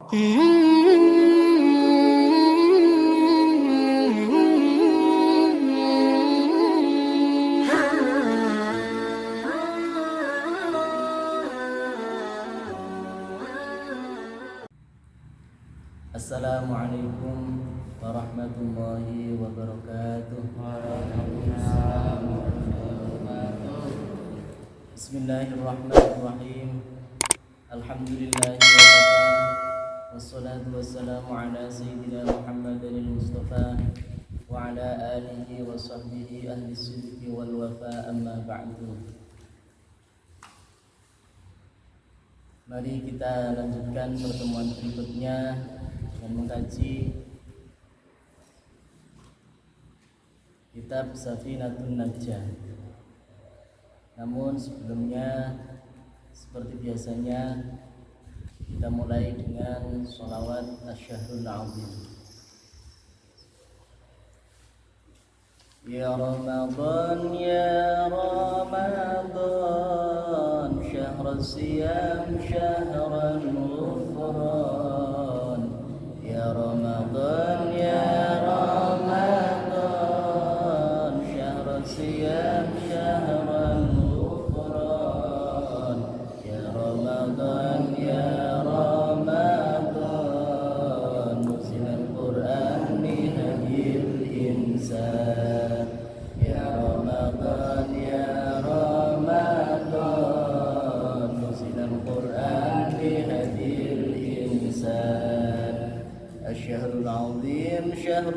Assalamualaikum warahmatullahi wabarakatuh. Bismillahirrahmanirrahim. Alhamdulillahi wa kafa. Wassalatu wassalamu ala sayyidina Muhammadin al-Mustafa wa ala alihi wa sahbihi ahli sidqi wal wafa, amma ba'du. Mari kita lanjutkan pertemuan berikutnya dan mengkaji kitab Safinatun Najah. Namun sebelumnya, seperti biasanya, kita mulai dengan sholawat Asy-Syahrul 'Azim. Ya Ramadan, ya Ramadan, syahrul siyam, syahrul ghufran. Ya Ramadan, ya Ramadan, syahrul siyam, syahrul ghufran. Ya Ramadan, ya Ramadan, nuzilal Qur'an li hadil insan. الشهر العظيم شهر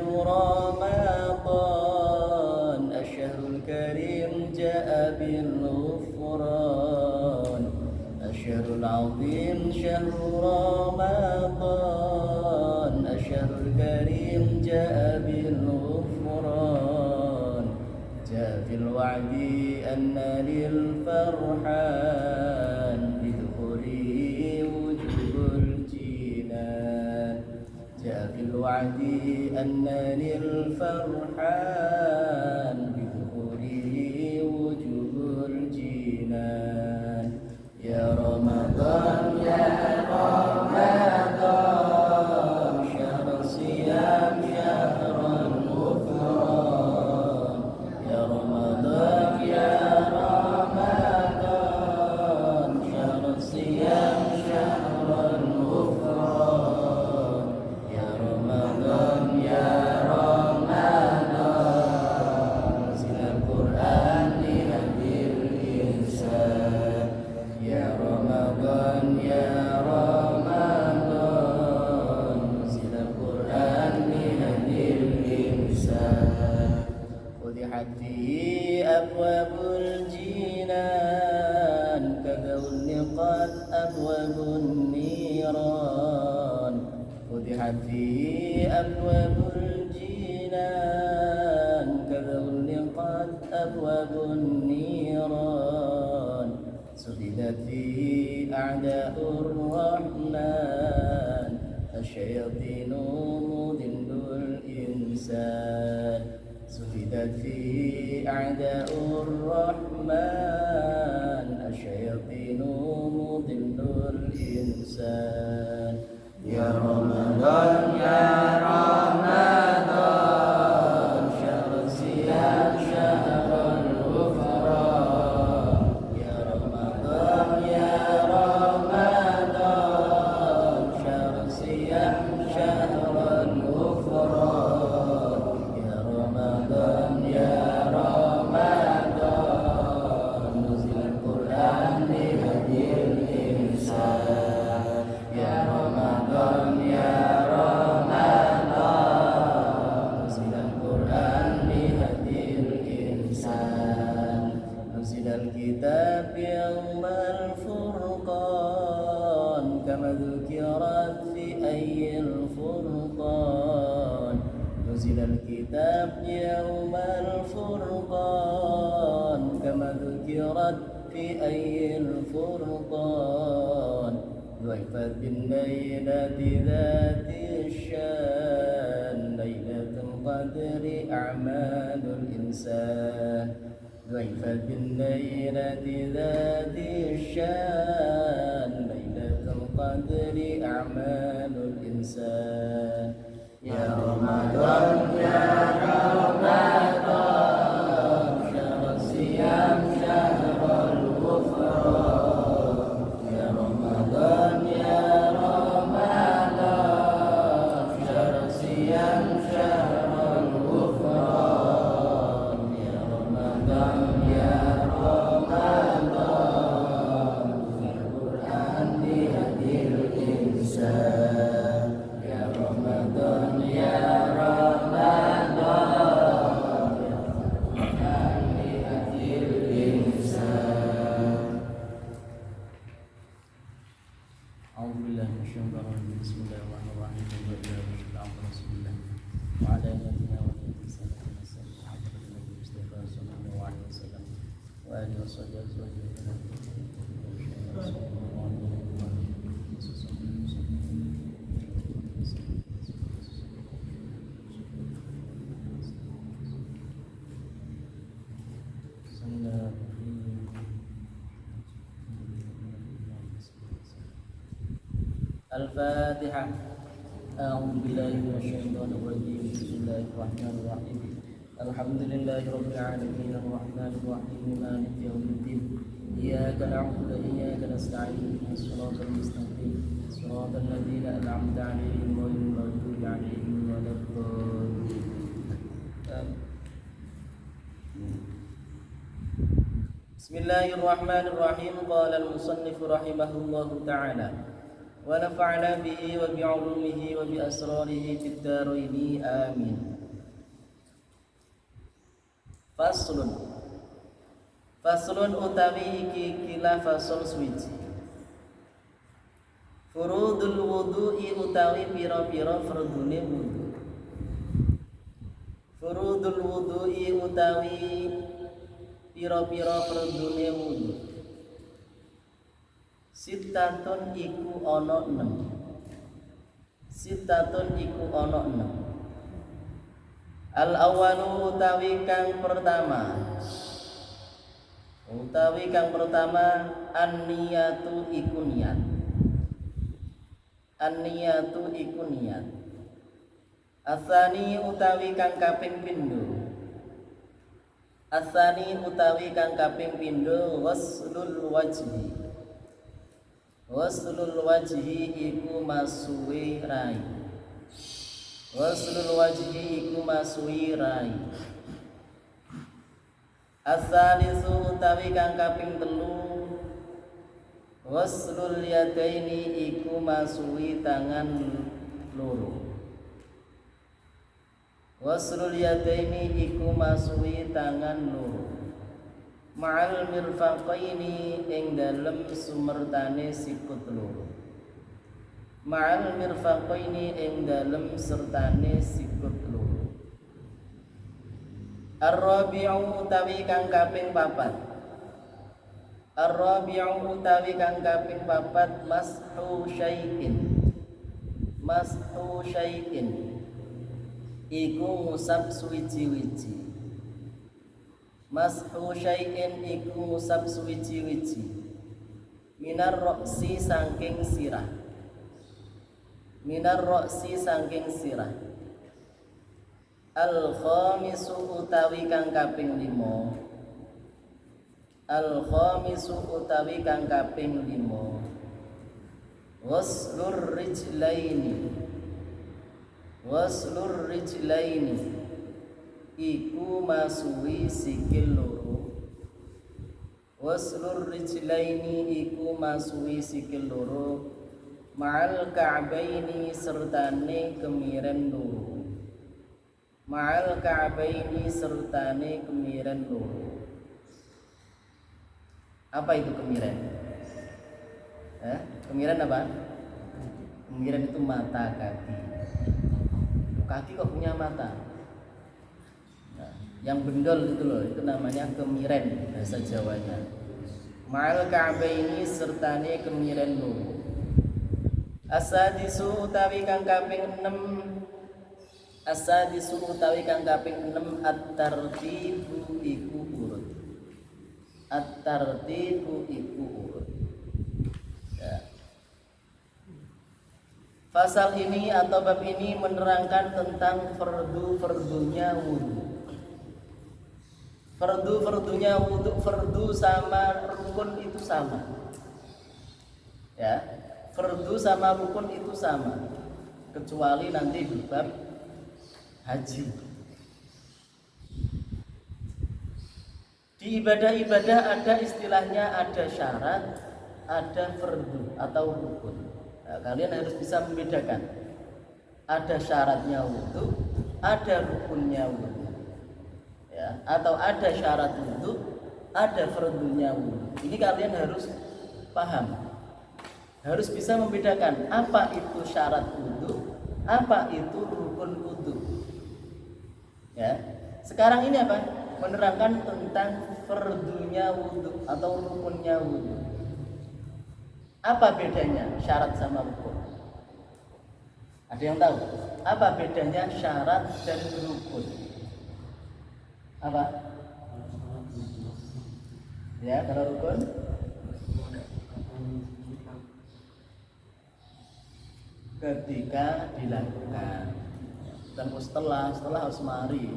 رمضان، الشهر الكريم جاء بالغفران. الشهر العظيم شهر رمضان، الشهر الكريم جاء بالغفران. جاء في الوعد أن للفرحان بدخوله وجوب الجنان. جاء في الوعد أن للفرحان بدخوله وجوب الجنان. يا رمضان، يا رمضان، شهر الصيام، شهر الغفران. يا رمضان، يا رمضان، شهر الصيام، شهر الغفران. يا رمضان، يا رمضان، نزل القرآن لهدي الإنسان. يا رمضان، يا رمضان، نزل القرآن لهدي الإنسان. فتحت فيه أبواب الجنان، كغلقت أبواب النيران. فتحت فيه أبواب الجنان، كغلقت أبواب النيران. سددت فيه أعداء الرحمن، الشياطين مضل الإنسان. سددت فيه أعداء الرحمن، الشياطين مضل الإنسان. يا رمضان، يا رمضان، شهر الصيام، شهر الغفران. يا رمضان، يا رمضان، شهر الصيام، شهر الغفران. يا رمضان، يا رمضان، نزل القرآن لهدي الإنسان. يا رمضان، يا رمضان، نزل القرآن لهدي الإنسان. نزل الكتاب يوم الفرقان، كما ذكرت في أي الفرقان. نزل الكتاب يوم الفرقان، كما ذكرت في أي الفرقان. ضيفت بالليلة ذات الشان، ليلة القدر أعمال الإنسان. ضيفت بالليلة ذات الشان، ليلة القدر أعمال الإنسان يا رمضان يا رمضان شهر الصيام شهر الغفران يا رمضان يا رمضان شهر الصيام شهر الغفران يا رمضان يا رمضان القرآن بهدي الإنسان يا رمضان يا رمضان القرآن بهدي الإنسان أعوذ بالله من الشيطان الرجيم بسم الله الرحمن الرحيم وإلى عبد رسول الله وعلى آله وصحبه وسلم حضرة النبي المصطفى صلى الله عليه وسلم وآله وصحبه أزواجه الفاتحة. أعوذ بالله من الشيطان الرجيم بسم الله الرحمن الرحيم الحمد لله رب العالمين الرحمن الرحيم مالك يوم الدين إياك نعبد وإياك نستعين اهدنا الصراط المستقيم صراط الذين أنعمت عليهم غير المغضوب عليهم ولا الضالين. بسم الله الرحمن الرحيم. قال المصنف رحمه الله تعالى ونفعنا به وبعلومه وبأسراره في الدارين آمين. Faslun utawi iki kila fasol swiji. Furudul wudu'i utawi pira-pira fardune wudu. Furudul wudu'i utawi pira-pira fardune wudu. Sitatun iku ana 6. Sitatun iku ana 6. Al awalu utawi kang pertama. An-niyatu iku niat. An-niyatu iku niat. Asani utawi kang kaping pindho. Asani utawi kang kaping pindho ghuslul wajhi. Ghuslul wajhi iku masuwi rai. Ghuslul wajhi iku masuwi rai. As-salisu utawi kang kaping 3 ghuslul yadaini iku masuwi tangan loro. Ghuslul yadaini iku masuwi tangan loro. Ma'al mirfaqaini ing dalem sumertane sikut loro. Ma'al mirfaqaini ing dalem sertane sikut loro. Ar-rabi'u utawi kang kaping 4. Ar-rabi'u utawi kang kaping 4 mashu syai'in. Mashu syai'in iku ngusap suwiji-wiji. Mashu syai'in iku ngusap suwiji-wiji. Minar roksi saking sirah. Minar roksi saking sirah. Al khamisu utawi kang kaping 5. Al khamisu utawi kang kaping 5 ghuslur rijlaini. Ghuslur rijlaini iku masuwi sikil loro. Ghuslur rijlaini iku masuwi sikil loro. Ma'al ka'baini sertane kemiren loro. Ma'al ka'baini sertane kemiren loro. Apa itu kemiren? Kemiren apa? Kemiren itu mata kaki. Kaki kok punya mata? Nah, yang bendol itu loh, itu namanya kemiren bahasa Jawanya. Ma'al ka'baini sertane kemiren loro. Asadisu utawi kang kaping 6. Asadisu utawi kang kaping 6 at-tartibu iku urut. At-tartibu iku urut. Ya. Pasal ini atau bab ini menerangkan tentang fardu-fardunya wudu. Fardu-fardunya wudu, fardu sama rukun itu sama. Ya, fardu sama rukun itu sama. Kecuali nanti di bab haji. Di ibadah-ibadah ada istilahnya, ada syarat, ada fardu atau rukun. Nah, kalian harus bisa membedakan. Ada syaratnya wudu, ada rukunnya wudu. Ya, atau ada syarat wudu, ada fardunya wudu. Ini kalian harus paham. Harus bisa membedakan apa itu syarat wudu, apa itu rukun wudu. Ya. Sekarang ini apa? Menerangkan tentang fardunya wudu atau rukunnya wudu. Apa bedanya syarat sama rukun? Ada yang tahu? Apa bedanya syarat dan rukun? Apa? Ya, kalau rukun ketika dilakukan, dan setelah harus mari.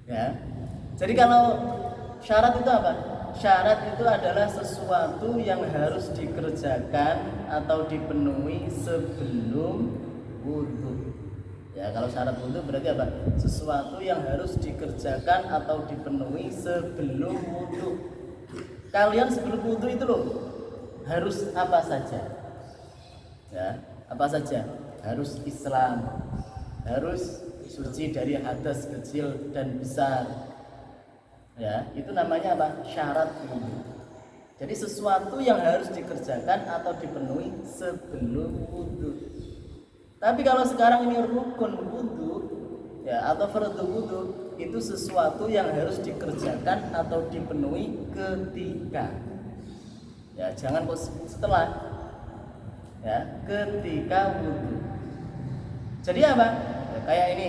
Ya. Jadi kalau syarat itu apa? Syarat itu adalah sesuatu yang harus dikerjakan atau dipenuhi sebelum wudu. Ya, kalau syarat wudu berarti apa? Sesuatu yang harus dikerjakan atau dipenuhi sebelum wudu. Kalian sebelum wudu itu loh harus apa saja? Ya, apa saja? Harus Islam, harus suci dari hadas kecil dan besar. Ya, itu namanya apa? Syarat wudu. Jadi sesuatu yang harus dikerjakan atau dipenuhi sebelum wudu. Tapi kalau sekarang ini rukun wudu, ya, atau fardu wudu, itu sesuatu yang harus dikerjakan atau dipenuhi ketika. Ya, jangan setelah. Ya, ketika wudu. Jadi apa? Ya, kayak ini,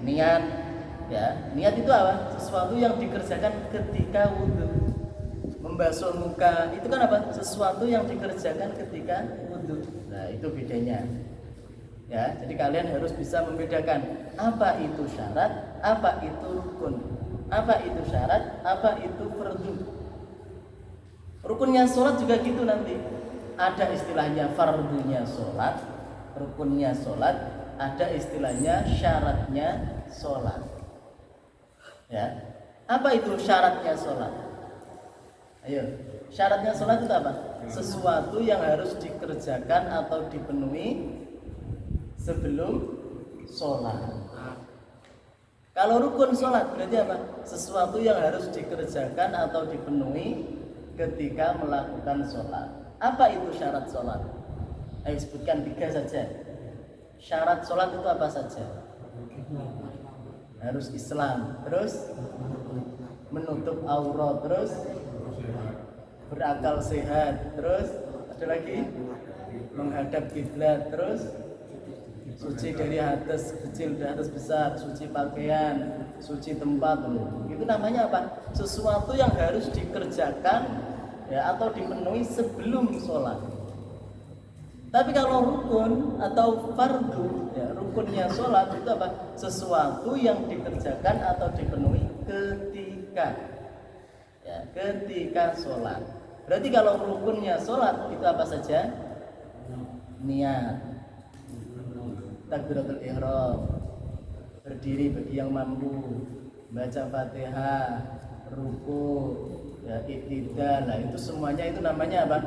niat. Ya, niat itu apa? Sesuatu yang dikerjakan ketika wudu. Membasuh muka itu kan apa? Sesuatu yang dikerjakan ketika wudu. Nah, itu bedanya. Ya, jadi kalian harus bisa membedakan apa itu syarat, apa itu rukun. Apa itu syarat, apa itu fardu. Rukunnya sholat juga gitu nanti. Ada istilahnya fardunya sholat, rukunnya sholat, ada istilahnya syaratnya sholat. Ya, apa itu syaratnya sholat? Ayo, syaratnya sholat itu apa? Sesuatu yang harus dikerjakan atau dipenuhi sebelum sholat. Kalau rukun sholat berarti apa? Sesuatu yang harus dikerjakan atau dipenuhi ketika melakukan sholat. Apa itu syarat sholat? Ayo sebutkan 3 saja. Syarat sholat itu apa saja? Harus Islam, terus menutup aurat, terus berakal sehat, terus ada lagi menghadap kiblat, terus suci dari hadas kecil dan hadas besar, suci pakaian, suci tempat. Itu namanya apa? Sesuatu yang harus dikerjakan, ya, atau dipenuhi sebelum sholat. Tapi kalau rukun atau fardu, ya, rukunnya sholat itu apa? Sesuatu yang dikerjakan atau dipenuhi ketika, ya, ketika sholat. Berarti kalau rukunnya sholat itu apa saja? Niat, takbiratul ihram, berdiri bagi yang mampu, baca Fatihah, ruku, ya, iktidal. Nah, itu semuanya itu namanya apa?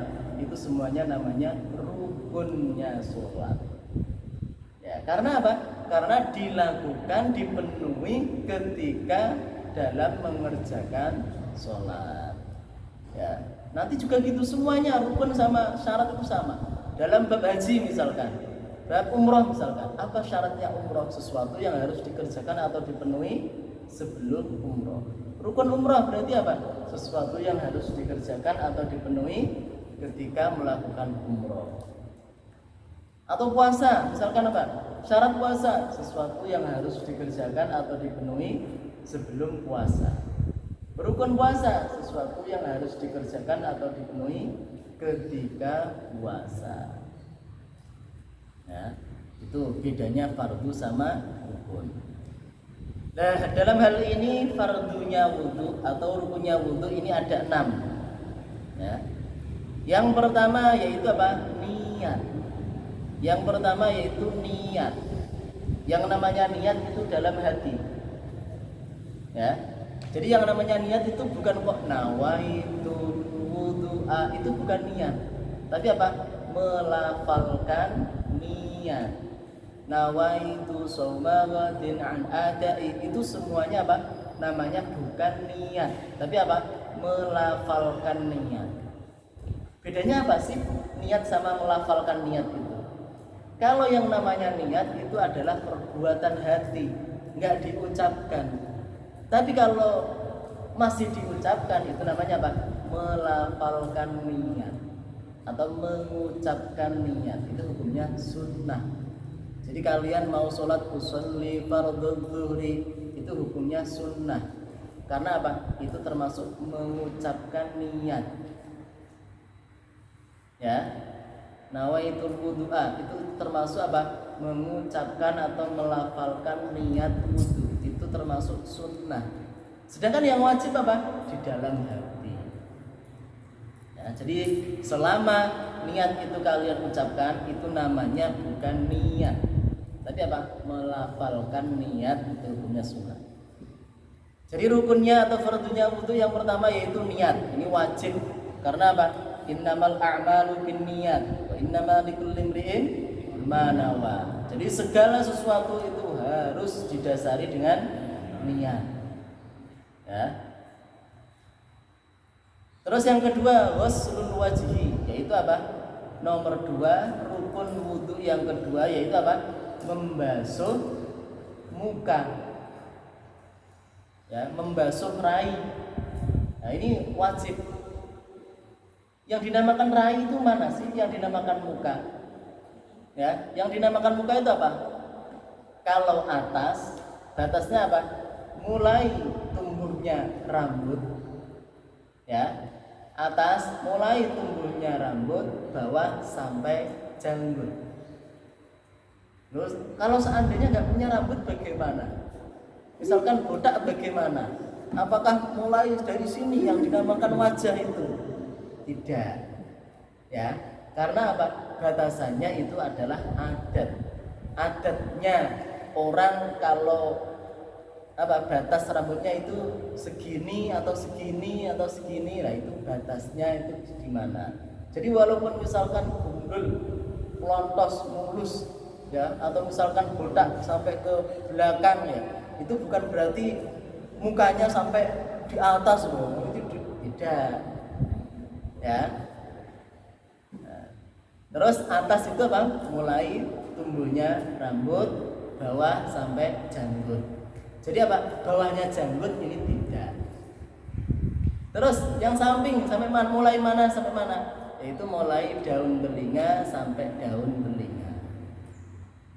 Itu semuanya namanya rukunnya sholat. Ya, karena apa? Karena dilakukan, dipenuhi ketika dalam mengerjakan sholat. Ya, nanti juga gitu semuanya, rukun sama syarat itu sama. Dalam bab haji misalkan, bab umroh misalkan, apa syaratnya umroh? Sesuatu yang harus dikerjakan atau dipenuhi sebelum umroh. Rukun umroh berarti apa? Sesuatu yang harus dikerjakan atau dipenuhi ketika melakukan umroh. Atau puasa, misalkan apa? Syarat puasa, sesuatu yang harus dikerjakan atau dipenuhi sebelum puasa. Rukun puasa, sesuatu yang harus dikerjakan atau dipenuhi ketika puasa. Ya, itu bedanya fardu sama rukun. Nah, dalam hal ini fardunya wudu atau rukunnya wudu ini ada 6. Ya. Yang pertama yaitu apa? Niat. Yang pertama yaitu niat. Yang namanya niat itu dalam hati. Ya. Jadi yang namanya niat itu bukan kok nawaitu wudu'a, itu bukan niat. Tapi apa? Melafalkan niat. Nawaitu shaumawadin an adai, itu semuanya apa? Namanya bukan niat, tapi apa? Melafalkan niat. Bedanya apa sih niat sama melafalkan niat itu? Kalau yang namanya niat itu adalah perbuatan hati, nggak diucapkan. Tapi kalau masih diucapkan itu namanya apa? Melafalkan niat atau mengucapkan niat, itu hukumnya sunnah. Jadi kalian mau sholat usolli fardhu zuhri, itu hukumnya sunnah. Karena apa? Itu termasuk mengucapkan niat. Ya, nawaitul wudu'a itu termasuk apa? Mengucapkan atau melafalkan niat wudu, itu termasuk sunnah. Sedangkan yang wajib apa? Di dalam hati. Ya, jadi selama niat itu kalian ucapkan, itu namanya bukan niat, tapi apa? Melafalkan niat, itu hukumnya sunnah. Jadi rukunnya atau fardunya wudu yang pertama yaitu niat. Ini wajib. Karena apa? Innamal a'malu binniyat wa innamal likulli imri'in ma nawa. Jadi segala sesuatu itu harus didasari dengan niat. Ya. Terus yang kedua, ghuslul wajhi, yaitu apa? Nomor 2, rukun wudu yang kedua yaitu apa? Membasuh muka. Ya, membasuh rai. Nah, ini wajib. Yang dinamakan rai itu mana sih? Yang dinamakan muka. Ya, yang dinamakan muka itu apa? Kalau atas, batasnya apa? Mulai tumbuhnya rambut. Ya. Atas mulai tumbuhnya rambut, bawah sampai janggut. Terus kalau seandainya nggak punya rambut bagaimana? Misalkan botak bagaimana? Apakah mulai dari sini yang dinamakan wajah itu? Tidak. Ya, karena apa? Batasannya itu adalah adat. Adatnya orang kalau apa batas rambutnya itu segini atau segini atau segini, lah itu batasnya itu di mana. Jadi walaupun misalkan gundul, pelontos, mulus, ya, atau misalkan botak sampai ke belakang, ya, itu bukan berarti mukanya sampai di atas loh, itu tidak. Ya. Nah, terus atas itu apa? Mulai tumbuhnya rambut, bawah sampai janggut. Jadi apa? Bawahnya janggut ini tidak. Terus yang samping sampai mana? Mulai mana sampai mana? Yaitu mulai daun telinga sampai daun telinga.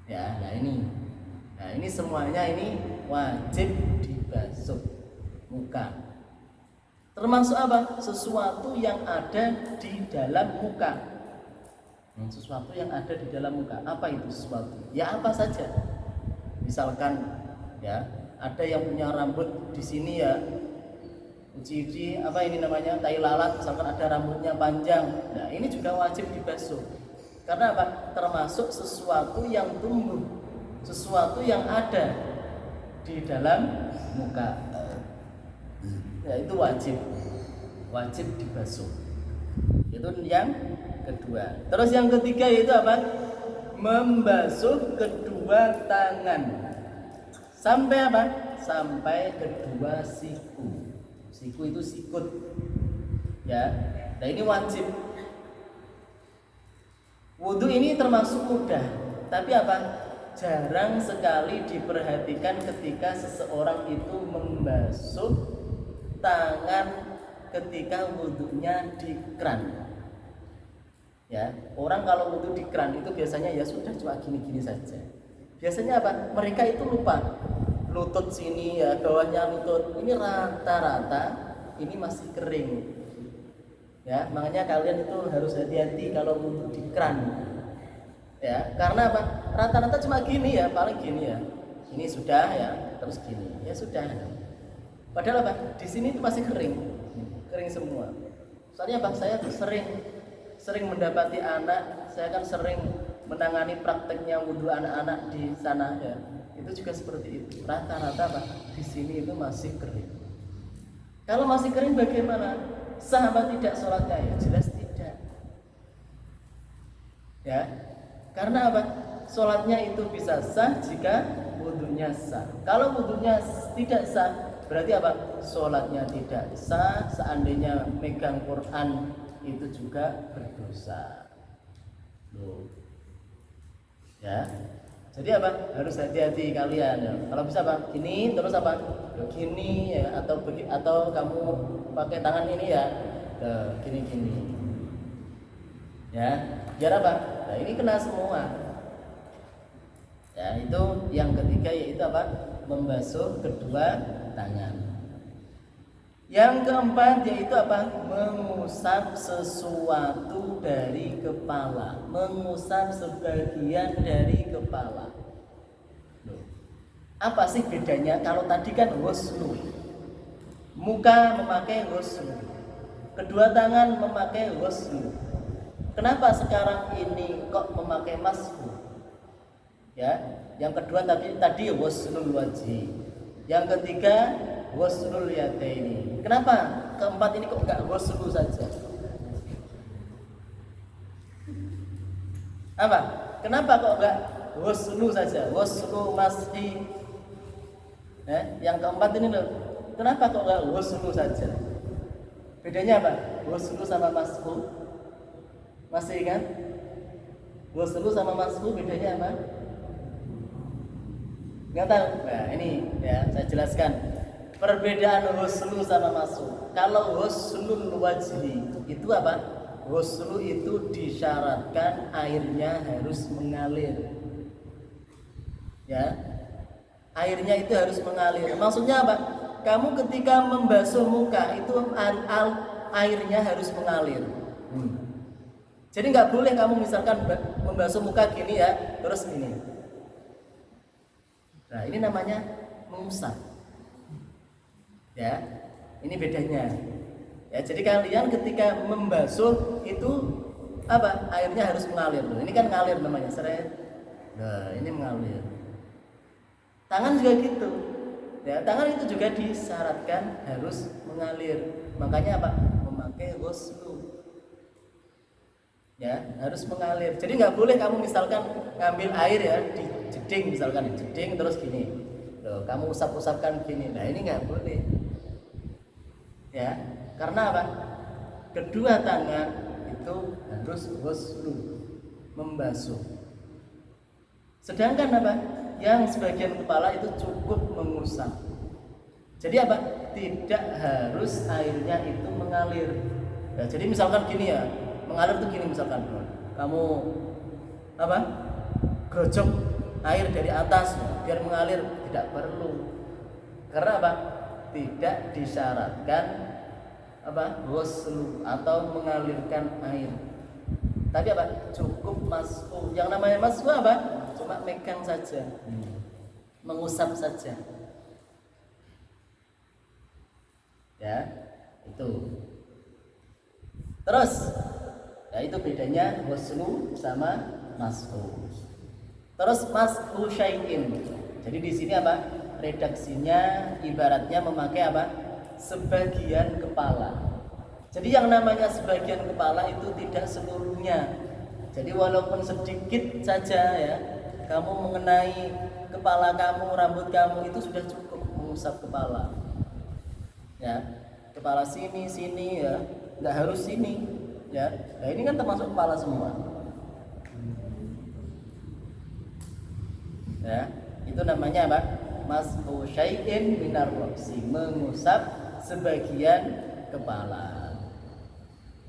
Ya, nah ini. Nah, ini semuanya ini wajib dibasuh muka. Termasuk apa? Sesuatu yang ada di dalam muka. Sesuatu yang ada di dalam muka. Apa itu sesuatu? Ya apa saja. Misalkan ya, ada yang punya rambut di sini ya, uji apa ini namanya, tai lalat, misalkan ada rambutnya panjang. Nah, ini juga wajib dibasuh. Karena apa? Termasuk sesuatu yang tumbuh, sesuatu yang ada di dalam muka. Ya, itu wajib dibasuh. Itu yang kedua. Terus yang ketiga yaitu apa? Membasuh kedua tangan. Sampai apa? Sampai kedua siku. Siku itu sikut. Ya. Nah, ini wajib. Wudu ini termasuk mudah, tapi apa? Jarang sekali diperhatikan ketika seseorang itu membasuh tangan ketika wudunya di keran. Ya, orang kalau wudu di keran itu biasanya ya sudah cuma gini-gini saja. Biasanya apa? Mereka itu lupa. Lutut sini ya, bawahnya lutut. Ini rata-rata ini masih kering. Ya, makanya kalian itu harus hati-hati kalau wudu di keran. Ya, karena apa? Rata-rata cuma gini ya, paling gini ya. Ini sudah ya, terus gini. Ya sudah. Padahal apa? Di sini itu masih kering. Kering semua. Soalnya apa? Saya tuh sering mendapati anak, saya kan sering menangani prakteknya wudhu anak-anak di sana ya. Itu juga seperti itu. Rata-rata apa? Di sini itu masih kering. Kalau masih kering bagaimana? Sah apa tidak sholatnya? Ya jelas tidak. Ya, karena apa? Sholatnya itu bisa sah jika wudhunya sah. Kalau wudhunya tidak sah, berarti apa? Sholatnya tidak sah. Seandainya megang Quran itu juga berdosa. Loh. Ya. Jadi apa? Harus hati-hati kalian ya. Kalau bisa apa? Gini terus apa? Begini ya, atau kamu pakai tangan ini ya. Gini. Ya, biar apa? Nah, ini kena semua. Ya, itu yang ketiga yaitu apa? Membasuh kedua tangan. Yang keempat yaitu apa? Mengusap sesuatu dari kepala. Mengusap sebagian dari kepala. Loh. Apa sih bedanya? Kalau tadi kan ghuslu, muka memakai ghuslu, kedua tangan memakai ghuslu. Kenapa sekarang ini kok memakai mashu? Ya, yang kedua tadi ghuslul wajhi. Yang ketiga ghuslul yadaini. Kenapa keempat ini kok enggak ghuslu saja? Apa? Kenapa kok enggak ghuslu saja? Ghuslu mashi. Yang keempat ini loh. Kenapa kok enggak ghuslu saja? Bedanya apa? Ghuslu sama mashu? Masih kan? Ghuslu sama mashu bedanya apa? Nggak tahu. Nah ini ya saya jelaskan perbedaan ghuslu sama mashu. Kalau ghuslul wajhi itu apa? Ghuslu itu disyaratkan airnya harus mengalir. Ya, airnya itu harus mengalir. Maksudnya apa? Kamu ketika membasuh muka itu airnya harus mengalir. Jadi nggak boleh kamu misalkan membasuh muka gini ya, terus ini. Nah ini namanya mengusap. Ya, ini bedanya. Ya, jadi kalian ketika membasuh itu apa? Airnya harus mengalir. Ini kan ngalir namanya, seret. Nah ini mengalir. Tangan juga gitu. Ya, tangan itu juga disyaratkan harus mengalir. Makanya apa? Memakai ghuslu. Ya, harus mengalir. Jadi nggak boleh kamu misalkan ngambil air ya di jeding misalkan di jeding terus gini. Loh, kamu usap-usapkan gini. Nah, ini nggak boleh. Ya, karena apa? Kedua tangan itu harus ghuslu, membasuh. Sedangkan apa? Yang sebagian kepala itu cukup mengusap. Jadi apa? Tidak harus airnya itu mengalir. Ya, jadi misalkan gini ya. Mengalir tuh gini misalkan kamu apa gerojok air dari atas biar mengalir, tidak perlu. Karena apa? Tidak disyaratkan apa ghuslu atau mengalirkan air. Tapi apa? Cukup mashu. Yang namanya mashu apa? Cuma megang saja, mengusap saja. Ya, itu. Terus ya itu bedanya ghuslu sama mashu. Terus mashu syai'in. Jadi di sini apa? Redaksinya ibaratnya memakai apa? Sebagian kepala. Jadi yang namanya sebagian kepala itu tidak seluruhnya. Jadi walaupun sedikit saja ya, kamu mengenai kepala kamu, rambut kamu itu sudah cukup mengusap kepala. Ya, kepala sini ya, nggak harus sini. Ya, nah ini kan termasuk kepala semua. Ya, itu namanya apa? Mashu syai'in minar ra'si, mengusap sebagian kepala.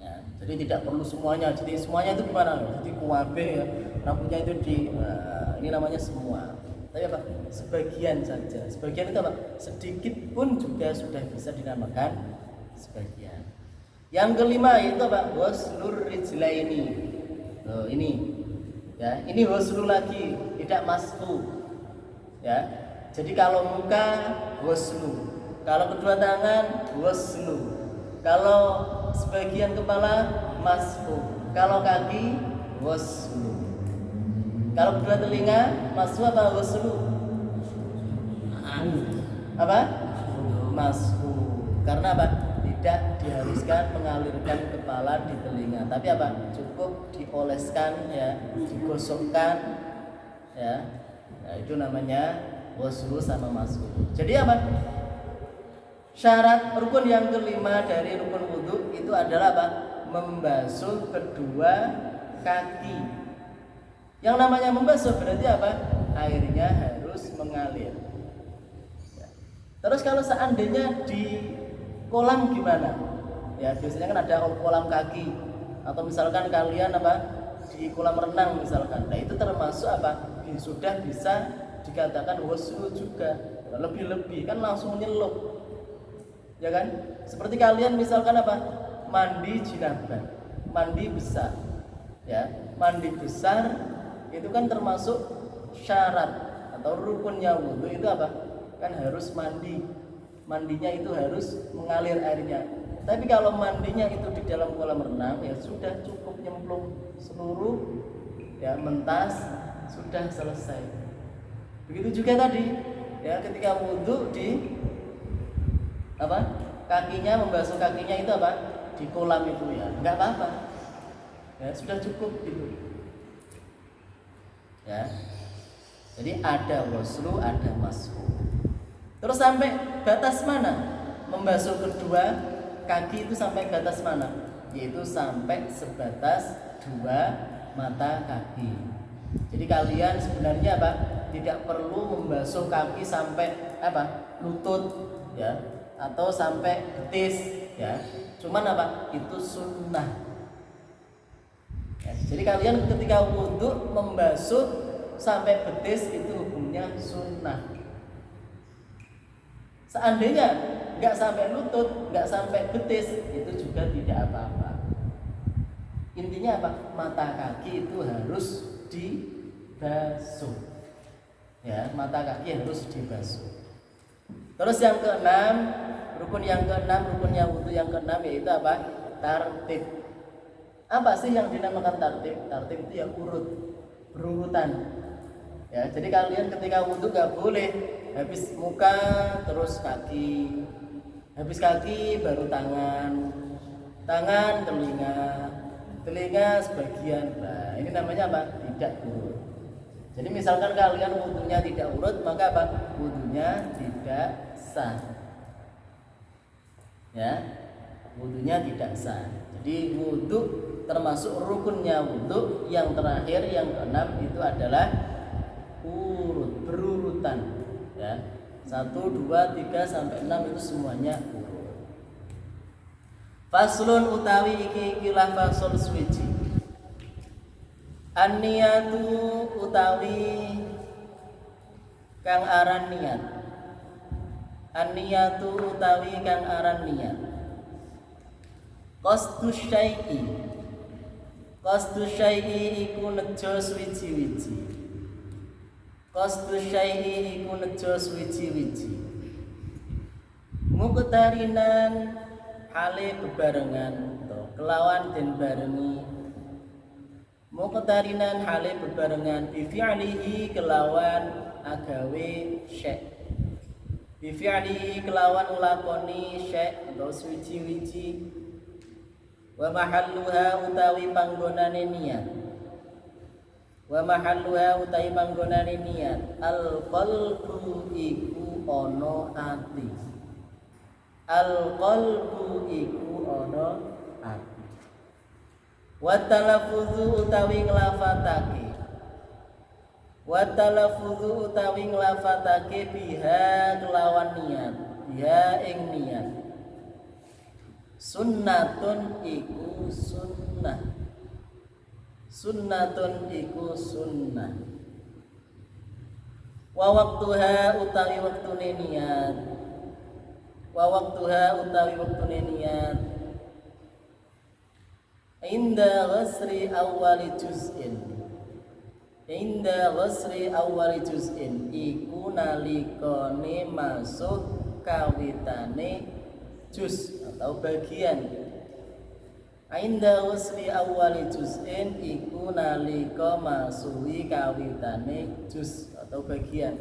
Ya, jadi tidak perlu semuanya. Jadi semuanya itu gimana? Jadi kuabe ya, rambutnya itu ini namanya semua. Tapi apa? Sebagian saja. Sebagian itu apa? Sedikit pun juga sudah bisa dinamakan sebagian. Yang kelima itu apa? Ghuslur rijlaini. Ini Ya, ini ghuslu lagi, tidak mashu. Ya. Jadi kalau muka ghuslu, kalau kedua tangan ghuslu, kalau sebagian kepala mashu, kalau kaki ghuslu. Kalau kedua telinga mashu apa ghuslu? Apa? Mashu. Karena apa? Tidak diharuskan mengalirkan kepala di telinga, tapi apa? Cukup dioleskan, ya, digosokkan, ya. Nah, itu namanya ghuslu sama mashu. Jadi apa? Syarat rukun yang kelima dari rukun wudhu itu adalah apa? Membasuh kedua kaki. Yang namanya membasuh berarti apa? Airnya harus mengalir. Ya. Terus kalau seandainya di kolam gimana? Ya, biasanya kan ada kolam kaki, atau misalkan kalian apa? Di kolam renang misalkan. Nah, itu termasuk apa? Sudah bisa dikatakan ghuslu juga. Lebih-lebih kan langsung nyelup. Ya kan? Seperti kalian misalkan apa? Mandi janabah, mandi besar. Ya, mandi besar itu kan termasuk syarat atau rukunnya wudhu itu apa? Kan harus mandi. Mandinya itu harus mengalir airnya. Tapi kalau mandinya itu di dalam kolam renang, ya sudah cukup nyemplung seluruh, ya, mentas, sudah selesai. Begitu juga tadi, ya, ketika wudhu di apa? Kakinya, membasuh kakinya itu apa? Di kolam itu, ya, enggak apa-apa. Ya, sudah cukup gitu. Ya. Jadi ada ghuslu, ada mashu. Terus sampai batas mana? Membasuh kedua kaki itu sampai batas mana? Yaitu sampai sebatas dua mata kaki. Jadi kalian sebenarnya apa? Tidak perlu membasuh kaki sampai apa? Lutut, ya, atau sampai betis, ya. Cuman apa? Itu sunnah. Ya, jadi kalian ketika wudhu membasuh sampai betis itu hukumnya sunnah. Seandainya nggak sampai lutut, nggak sampai betis, itu juga tidak apa-apa. Intinya apa? Mata kaki itu harus dibasuh. Ya, mata kaki harus dibasuh. Terus yang keenam, rukunnya wudhu yang keenam yaitu apa? Tartib. Apa sih yang dinamakan tartib? Tartib itu ya urut, berurutan. Ya, jadi kalian ketika wudhu nggak boleh habis muka terus kaki, habis kaki baru tangan, tangan telinga sebagian. Nah, ini namanya apa? Tidak urut. Jadi misalkan kalian wudhunya tidak urut, maka apa? Wudhunya tidak sah. Ya, wudhunya tidak sah. Jadi wudhu termasuk rukunnya wudhu yang terakhir, yang keenam itu adalah urut, berurutan. Ya, 1, 2, 3 sampai 6 itu semuanya urut. Faslun utawi ikilah fasol swiji. An-niyatu utawi kang aran niat. An-niyatu utawi kang aran niat. Qasdus syai'i. Qasdus syai'i iku nejo swiji-wiji. Qasdus syai'i iku nejo swiji-wiji. Muqtarinan hale bebarengan atau kelawan den barengi. Muqtarinan hale bebarengan bi fi'lihi kelawan agawe syai'. Bi fi'lihi kelawan nglakoni syai' atau swiji-wiji. Wa mahalluha utawi panggonane niat. Wa mahalluha utawi panggonane niat. Al qalbu iku ana ati. Al qalbu iku ana ati. Wa talaffuzu utawi nglafatake. Wa talaffuzu utawi nglafatake biha kelawan niat. Biha ing niat. Sunnatun iku sunnah. Sunnatun iku sunnah. Wa waqtuha utawi waktune niat. Wa waqtuha utawi waktune niat. Inda ghasri awwali juz'in. Inda ghasri awwali juz'in iku nalikane masuk kawitane juz atau bagian. Inda ghasri awwali juz'in iku nalika masuhi kawitane juz atau bagian.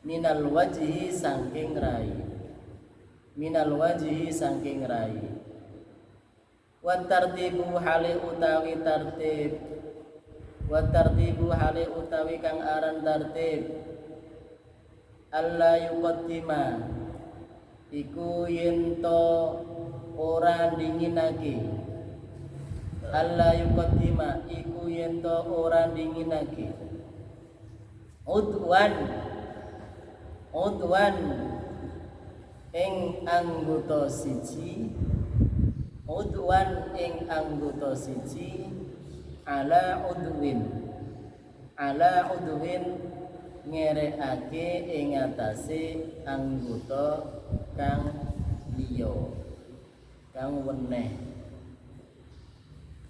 Minal wajhi saking rai. Minal wajhi saking rai. Wa tartibu hale utawi tartib. Wa tartibu hale utawi kang aran tartib alla yuqaddima iku yento ora dinginake. Alla yuqaddima iku yento ora dinginake. Udwan ing anggota siji. Udwan ing anggota siji ala udwin ngerekake ing atase anggota kang liya kang weneh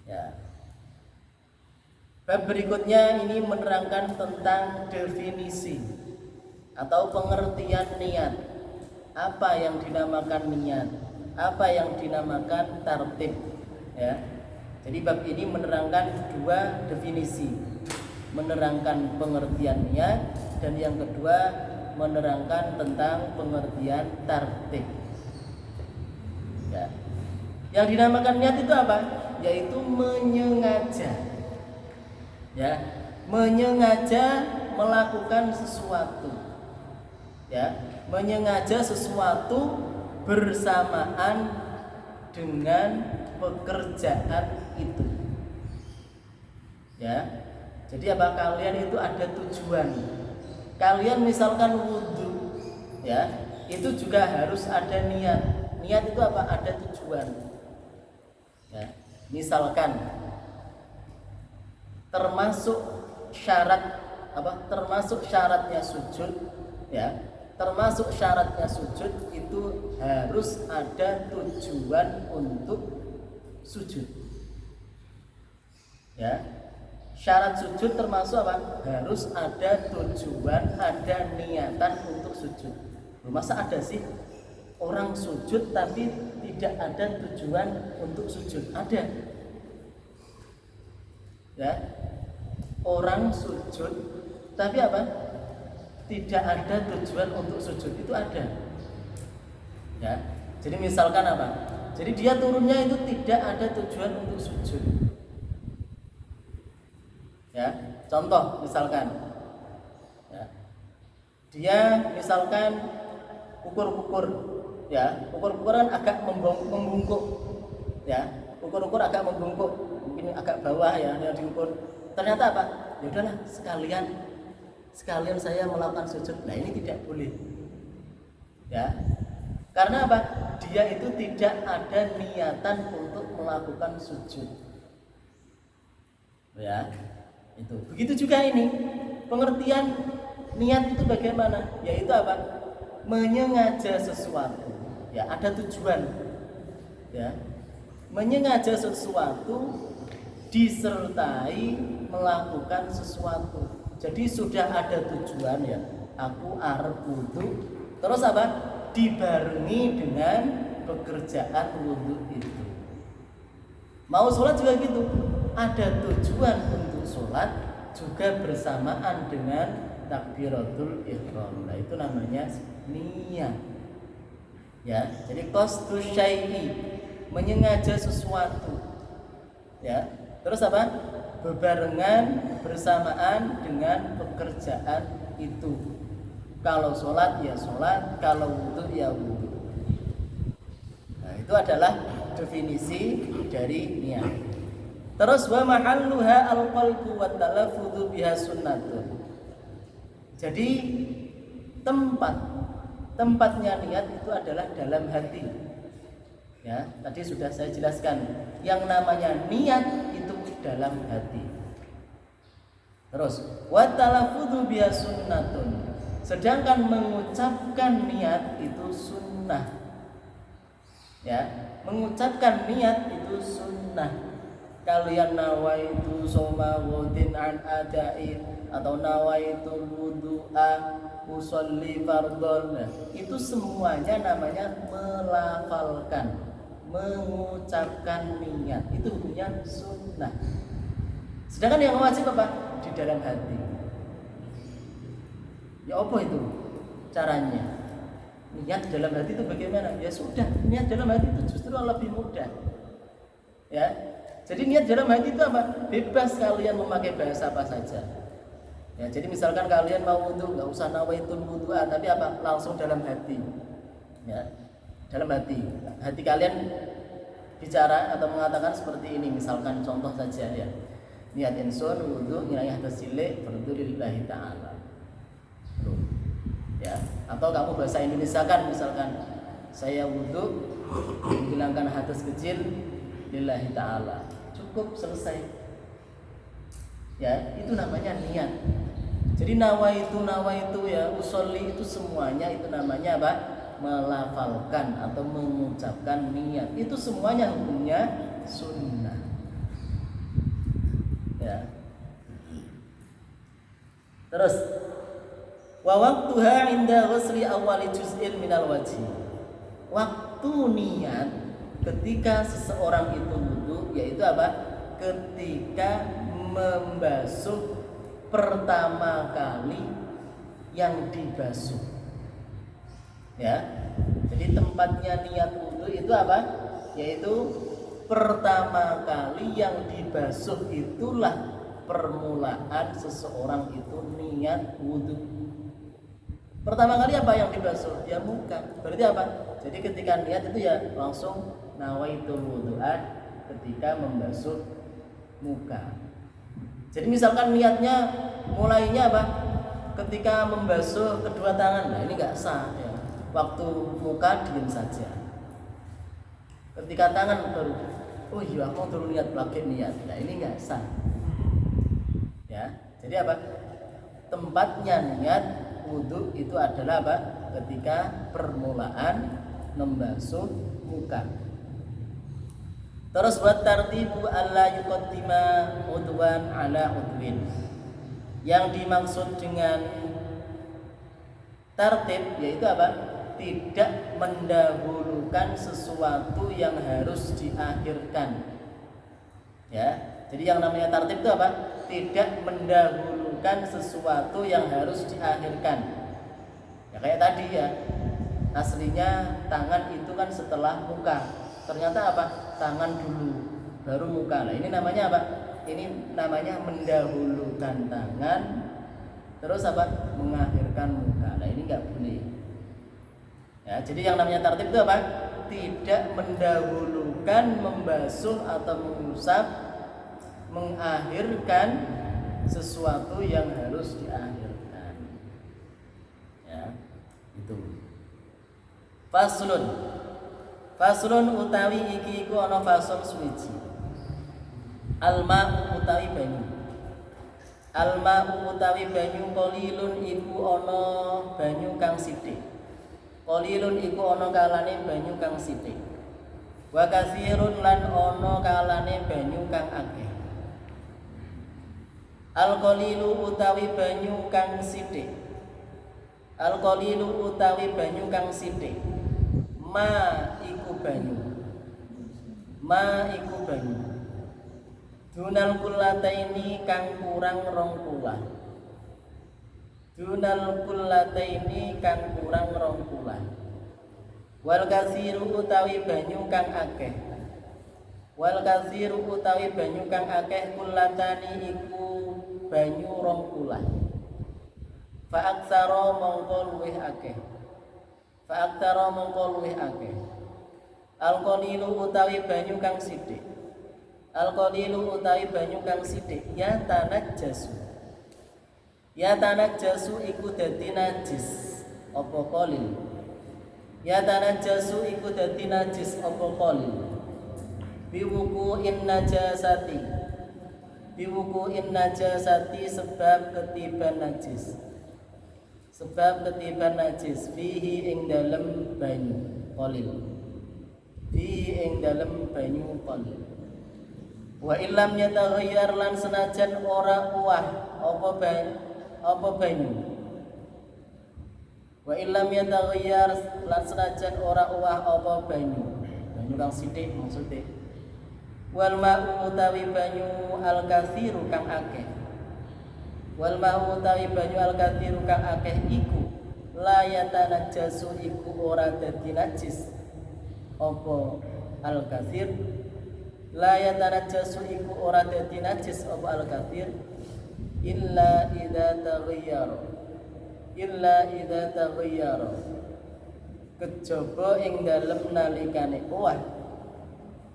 ya. Bab berikutnya ini menerangkan tentang definisi atau pengertian niat. Apa yang dinamakan niat, apa yang dinamakan tartib ya. Jadi bab ini menerangkan dua definisi, menerangkan pengertian niat, dan yang kedua menerangkan tentang pengertian tartib. Ya. Yang dinamakan niat itu apa? Yaitu menyengaja. Ya, menyengaja melakukan sesuatu. Ya, menyengaja sesuatu bersamaan dengan pekerjaan itu. Ya. Jadi apa, kalian itu ada tujuan. Kalian misalkan wudhu, ya, itu juga harus ada niat. Niat itu apa? Ada tujuan. Ya. Misalkan termasuk syarat apa? Termasuk syaratnya sujud, ya. Termasuk syaratnya sujud itu harus ada tujuan untuk sujud. Ya. Syarat sujud termasuk apa? Harus ada tujuan, ada niatan untuk sujud. Masa ada sih orang sujud tapi tidak ada tujuan untuk sujud? Ada. Ya. Orang sujud tapi apa? Tidak ada tujuan untuk sujud, itu ada. Ya. Jadi misalkan apa? Jadi dia turunnya itu tidak ada tujuan untuk sujud. Ya, contoh misalkan, ya, dia misalkan ukur-ukur, ya, ukur-ukuran agak membungkuk, ya, ukur-ukur agak membungkuk, mungkin agak bawah ya yang diukur. Ternyata apa? Ya udahlah, sekalian saya melakukan sujud. Nah ini tidak boleh, ya, karena apa? Dia itu tidak ada niatan untuk melakukan sujud, ya. Itu. Begitu juga ini pengertian niat itu bagaimana? Yaitu apa? Menyengaja sesuatu. Ya, ada tujuan. Ya. Menyengaja sesuatu disertai melakukan sesuatu. Jadi sudah ada tujuan ya. Aku arep wudu. Terus apa? Dibarengi dengan pekerjaan wudu itu. Mau sholat juga gitu. Ada tujuan untuk sholat juga bersamaan dengan takbiratul ihram. Nah itu namanya niat. Ya, jadi qasdu syai'i, menyengaja sesuatu. Ya. Terus apa? Bebarengan bersamaan dengan pekerjaan itu. Kalau sholat ya sholat, kalau wudu ya wudu. Nah itu adalah definisi dari niat. Terus wa mahalluha al-qalbu wa talaffudhu biha sunnatun. Jadi tempatnya niat itu adalah dalam hati. Ya, tadi sudah saya jelaskan. Yang namanya niat itu dalam hati. Terus wa talaffudhu biha sunnatun. Sedangkan mengucapkan niat itu sunnah. Ya, mengucapkan niat itu sunnah. kalian nawaitu soma ghadin an adain atau nawaitu wudu'a usolli fardhon. Itu semuanya namanya melafalkan, mengucapkan niat. Itu hukumnya sunnah. Sedangkan yang wajib apa? Di dalam hati. Ya apa itu caranya? Niat di dalam hati itu bagaimana? Ya sudah, niat dalam hati itu justru lebih mudah. Ya. Jadi niat dalam hati itu apa? Bebas kalian memakai bahasa apa saja. Ya, jadi misalkan kalian mau wudu, nggak usah nawaitul wudu'a, tapi apa? Langsung dalam hati. Ya. Dalam hati. Hati kalian bicara atau mengatakan seperti ini, misalkan contoh saja ya. Niat insun wudu nyayah tasile fardu lillahi ta'ala. Ya, atau kamu bahasa Indonesia kan misalkan saya wudu menghilangkan hadas kecil lillahi ta'ala. Cukup, selesai. Ya, itu namanya niat. Jadi nawaitu ya usolli itu semuanya itu namanya apa? Melafalkan atau mengucapkan niat. Itu semuanya hukumnya sunnah. Ya. Terus wa waqtuha inda ghusli awwali juz'in minal wajhi. Waktu niat ketika seseorang itu wudu yaitu apa? Ketika membasuh pertama kali yang dibasuh. Ya. Jadi tempatnya niat wudu itu apa? Yaitu pertama kali yang dibasuh itulah permulaan seseorang itu niat wudu. Pertama kali apa yang dibasuh? Ya muka. Berarti apa? Jadi ketika niat itu ya langsung nawaitul wudu'a ketika membasuh muka. Jadi misalkan niatnya mulainya apa? Ketika membasuh kedua tangan. Nah, ini enggak sah ya. Waktu muka diam saja. Ketika tangan baru oh iya aku turun niat pakai niat. Nah, ini enggak sah. Ya. Jadi apa? Tempatnya niat wudu itu adalah apa? Ketika permulaan membasuh muka. Terus buat tartibu alla yuqaddima udwan ala udwin. Yang dimaksud dengan tertib yaitu apa? Tidak mendahulukan sesuatu yang harus diakhirkan. Ya. Jadi yang namanya tertib itu apa? Tidak mendahulukan sesuatu yang harus diakhirkan. Ya kayak tadi ya. Aslinya tangan itu kan setelah muka. Ternyata apa? Tangan dulu baru muka. Nah, ini namanya apa? Ini namanya mendahulukan tangan terus apa? Mengakhirkan muka. Nah, ini enggak boleh. Ya, jadi yang namanya tertib itu apa? Tidak mendahulukan membasuh atau mengusap mengakhirkan sesuatu yang harus diakhirkan. Ya, itu. Faslun utawi iki iku ana fasal suwiji. Alma utawi banyu. Alma utawi banyu qalilun iku ana banyu kang sithik. Qalilun iku ana kalane banyu kang sithik. Wa katsirun lan ana kalane banyu kang akeh. Al-qalilu utawi banyu kang sithik. Al-qalilu utawi banyu kang sithik. Ma iku banyu. Ma iku banyu. Dunal kullataini kang kurang rong kulah. Dunal kullataini kang kurang rong kulah. Wal katsiru utawi banyu kang akeh. Wal katsiru utawi banyu kang akeh kullatani iku banyu rong kulah. Fa aksara mongko luwih akeh. Fa'aktara mongko luwih akeh. Al-qalilu utawi banyu kang sithik. Al-qalilu utawi banyu kang sithik ya tanajjasu. Ya tanajjasu iku dadi najis apa qalil. Ya tanajjasu iku dadi najis apa qalil. Biwuku'in najasati. Biwuku'in najasati sebab ketiban najis. Sebab ketiban najis fihi ing dalem banyu qalil. Fihi ing dalem banyu qalil. Wa illam yataghayyar lan senajan ora uwah apa banyu. Wa illam yataghayyar lan senajan ora uwah apa banyu. Banyu kang sithik maksudnya. Wal ma'u utawi banyu al-katsiru kang akeh. Wal ma'u utawi banyu al-katsiru kang akeh iku la yatanajjasu iku ora dadi najis. Apa al-katsir? La yatanajjasu iku ora dadi najis apa al-katsir illa idza taghayyara kejaba ing dalem nalikane owah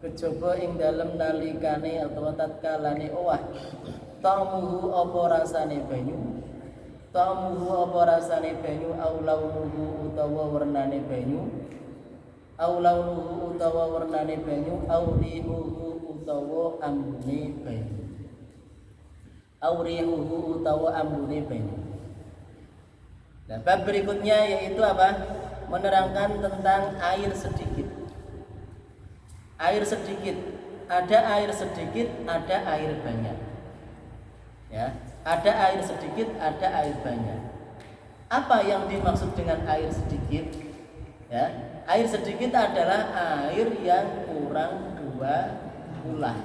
kejaba ing dalem nalikane atau tatkalane owah ta'muhu apa rasane banyu au launuhu utawa warnane banyu au rihuhu utawa ambune banyu. Nah, bab berikutnya yaitu apa? Menerangkan tentang air sedikit. Air sedikit, ada air sedikit, ada air banyak. Ya, ada air sedikit, ada air banyak. Apa yang dimaksud dengan air sedikit? Ya, air sedikit adalah air yang kurang 2 ulah.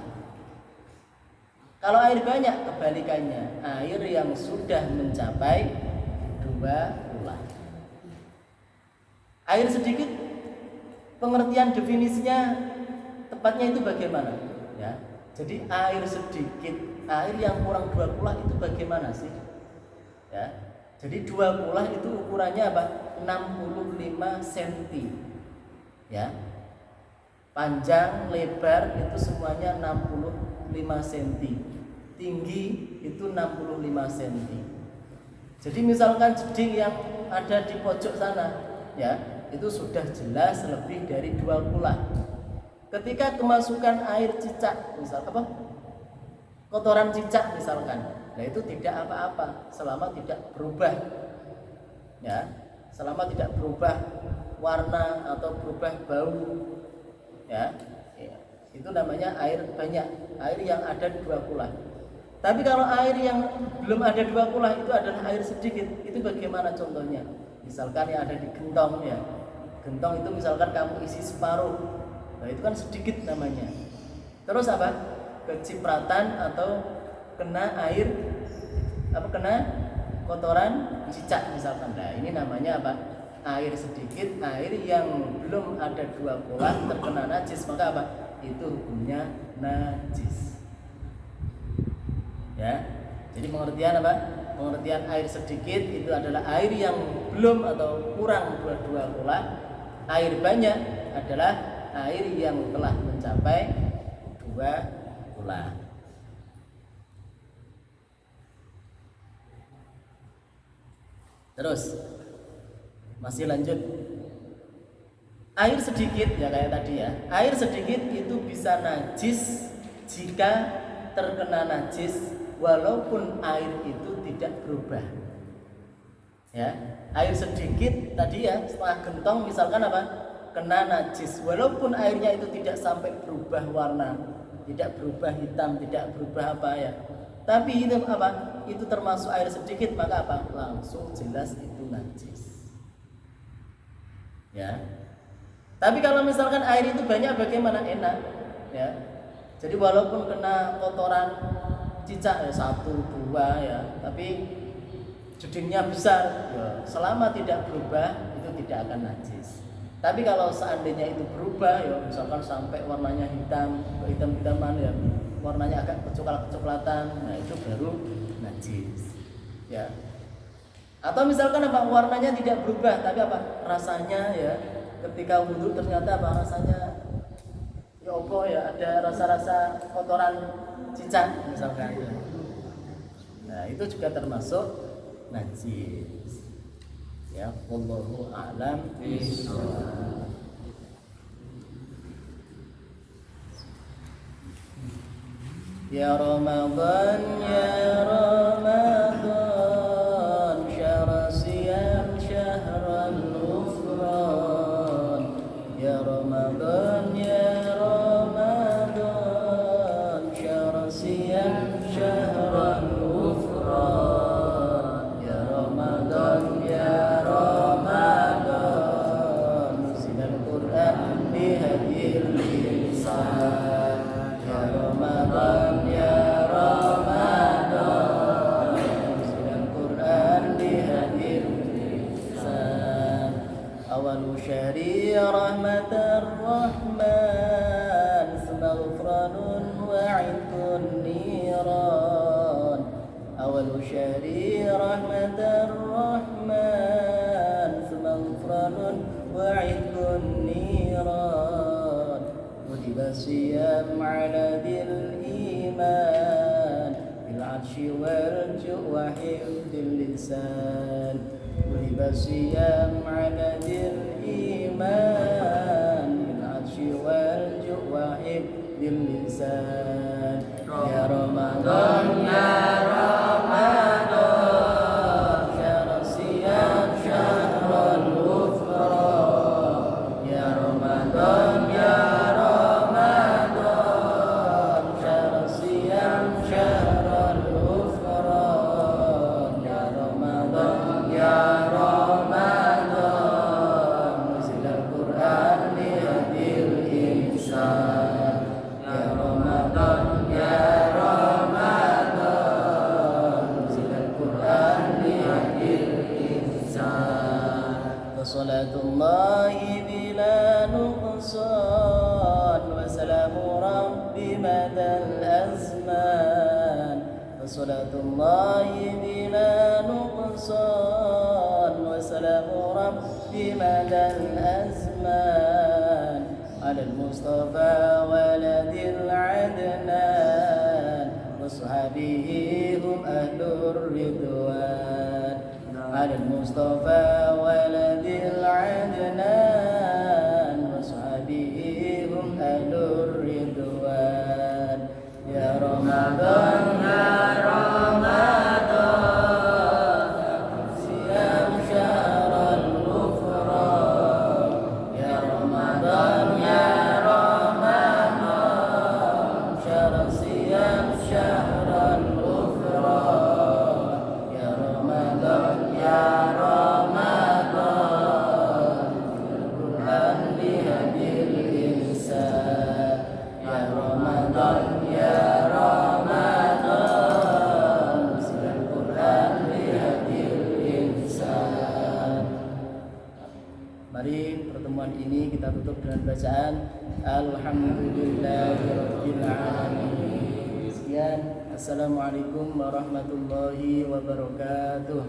Kalau air banyak kebalikannya, air yang sudah mencapai 2 ulah. Air sedikit, pengertian definisinya tepatnya itu bagaimana? Ya, jadi air sedikit, air yang kurang 2 ulah itu bagaimana sih? Ya, jadi 2 ulah itu ukurannya apa? 65 cm. Ya, panjang, lebar itu semuanya 65 cm. Tinggi itu 65 cm. Jadi misalkan jeding yang ada di pojok sana, ya, itu sudah jelas lebih dari 2 ulah. Ketika kemasukan air cicak, misal apa? Kotoran cicak misalkan. Nah, itu tidak apa-apa selama tidak berubah. Ya, selama tidak berubah warna atau berubah bau. Ya, itu namanya air banyak, air yang ada 2 ulah. Tapi kalau air yang belum ada 2 ulah itu adalah air sedikit, itu bagaimana contohnya? Misalkan yang ada di gentong, ya, gentong itu misalkan kamu isi separuh, nah itu kan sedikit namanya. Terus apa? Kecipratan atau kena air, kena kotoran cicak misalkan. Nah ini namanya apa? Air sedikit, air yang belum ada 2 ulah terkena najis, maka apa? Itu hukumnya najis. Ya, jadi pengertian apa? Pengertian air sedikit itu adalah air yang belum atau kurang 2 ulah. Air banyak adalah air yang telah mencapai 2 ulah. Terus masih lanjut. Air sedikit ya kayak tadi ya. Air sedikit itu bisa najis jika terkena najis walaupun air itu tidak berubah. Ya, air sedikit tadi ya, setengah gentong misalkan apa? Kena najis walaupun airnya itu tidak sampai berubah warna, tidak berubah hitam, tidak berubah apa ya. Tapi itu apa? Itu termasuk air sedikit, maka apa? Langsung jelas itu najis. Ya. Tapi kalau misalkan air itu banyak bagaimana? Enak, ya. Jadi walaupun kena kotoran cicak ya 1, 2 ya, tapi jedingnya besar ya, selama tidak berubah itu tidak akan najis. Tapi kalau seandainya itu berubah ya, misalkan sampai warnanya hitam-hitaman ya, warnanya agak kecoklat-kecoklatan, nah itu baru najis. Ya. Atau misalkan apa? Warnanya tidak berubah tapi apa? Rasanya ya, ketika wudhu ternyata apa? Rasanya ya apa ya, ada rasa-rasa kotoran cicak misalkan. Nah, itu juga termasuk najis. Ya, wallahu a'lam bishawab. Ya Ramadan, ya Ramadan, syahr siyam syahran ghufran. Ya Ramadan, ya Ramadan, أول شهر رحمة الرحمن ثم غفران وعتق النيران أول شهر رحمة الرحمن ثم غفران وعتق النيران كتب الصيام على ذي الإيمان بالعطش والجوع وحفظ اللسان كتب الصيام على ذي الإيمان بالعطش والجوع وحفظ اللسان يا رمضان يا رمضان شهر الصيام شهر الغفران يا رمضان يا رمضان شهر الصيام شهر الغفران يا رمضان يا رمضان نزل القرآن لهدي الإنسان يا رمضان يا رمضان نزل القرآن لهدي الإنسان فصلاة الله بلا نقصان وسلام ربي مدى الأزمان فصلاة الله بلا نقصان وسلام ربي مدى الأزمان على المصطفى ولد العدنان وصحبه هم أهل الرضوان على المصطفى ولد العدنان وصحبه هم أهل الرضوان يا رمضان يا رمضان صيام شهر الغفران يا رمضان يا رمضان شهر الصيام شهر الغفران يا رمضان يا رمضان القرآن لهدي الإنسان يا رمضان يا رمضان نزل القرآن لهدي الإنسان. Mari pertemuan ini kita tutup dengan bacaan Alhamdulillahirabbil alamin. Sekian, assalamualaikum warahmatullahi wabarakatuh.